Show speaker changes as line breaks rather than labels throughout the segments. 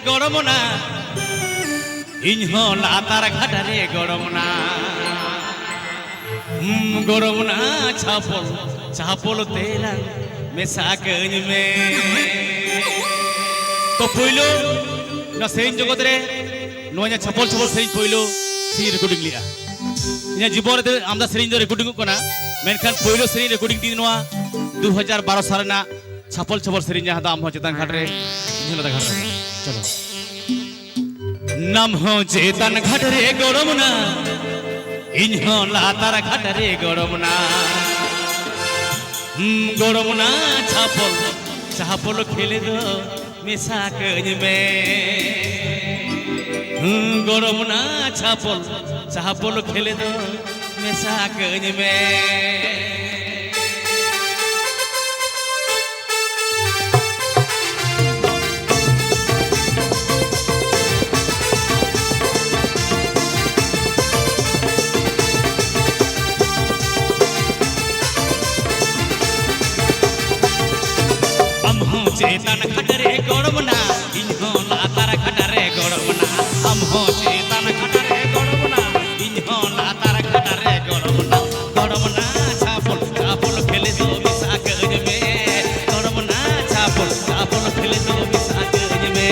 গড়মনা ইনহ লাতার ঘাটারে গড়মনা গড়মনা ছাপল ছাপল তেলা মেসা কইমে তো পইলো না সেরিন জগত রে নয়া ছাপল ছাপল সেরিন পইলো সি রেকর্ডিং লিয়া ইনা জীবনে আমরা সেরিন রেকর্ডিং কোনা মেনখান পইলো সেরিন রেকর্ডিং দিন নোয়া 2012 সালে না ছাপল ছাপল সেরিন জাহাদা আম চেতন ঘাট রে ইনহলা ঘাট রে চলো নাম হো চেতন ঘাট রে গড়মনা ইনহলা তার ঘাট রে গড়মনা গড়মনা ছাপল ছাপল খেলে দো মেসা কইবে গড়মনা ছাপল ছাপল খেলে দো মেসা কইবে চেতন ঘাটরে গড়মনা ইনহলা তার ঘাটরে গড়মনা আমহো চেতন ঘাটরে গড়মনা ইনহলা তার ঘাটরে গড়মনা গড়মনা ছাপল ছাপল খেলে দো মিশা কইবে গড়মনা ছাপল ছাপল খেলে দো মিশা কইবে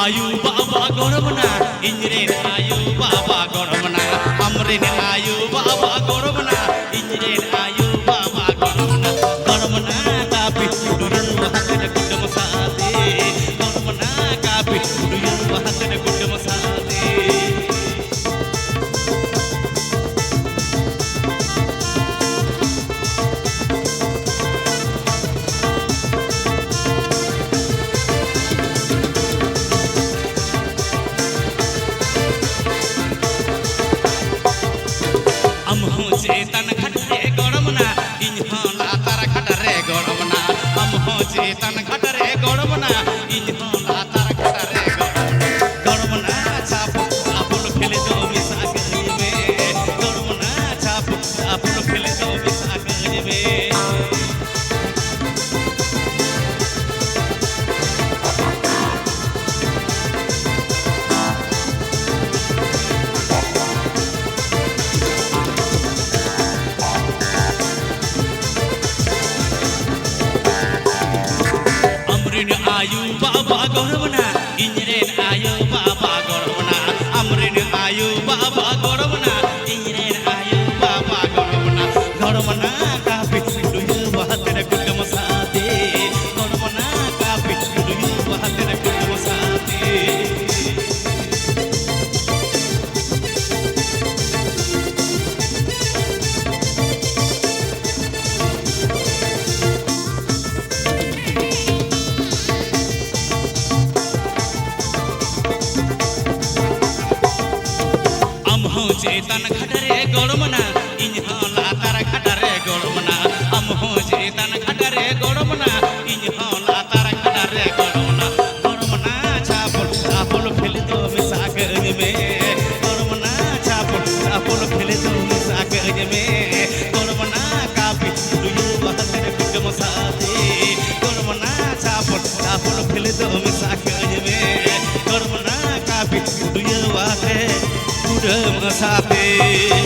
आयु बाबा गौरवना इंजरेन आयु बाबा गौरवना अमरेन आयु बाबा गौरवना इंजरेन आयु बाबा गौरवना गौरवना कापी दुरन वहतन कुटुम सादे गौरवना कापी दुरन वहतन कुटुम सादे চেতন ঘাটরে গড়মনা ইনহলা তার ঘাটরে গড়মনা আমহো চেতন ঘাটরে গড়মনা ইনহলা তার ঘাটরে গড়মনা ছাপল ছাপল খেলে দো মিশা কইবে গড়মনা ছাপল ছাপল খেলে দো মিশা কইবে आयु बाबा गौरवना इंजरेन आयु बाबा गौरवना अमरेन आयु बाबा गौरवना इंजरेन आयु बाबा गौरवना गौरवना कापी दुयु बहतर कुटुम सादे गौरवना कापी दुयु बहतर कुटुम सादे চেতন ঘাটরে গড়মনা ইনহলা তার ঘাটরে গড়মনা আমহো চেতন ঘাটরে গড়মনা ইনহলা তার ঘাটরে গড়মনা গড়মনা ছাপল ছাপল ফেলে দো মিশা কইবে গড়মনা ছাপল ছাপল ফেলে দো মিশা কইবে গড়মনা কাপি দুয়ু বহতর কুটুম সাদে গড়মনা ছাপল ছাপল ফেলে দো মিশা কইবে গড়মনা কাপি দুয়ু বহতর कुटुम साथे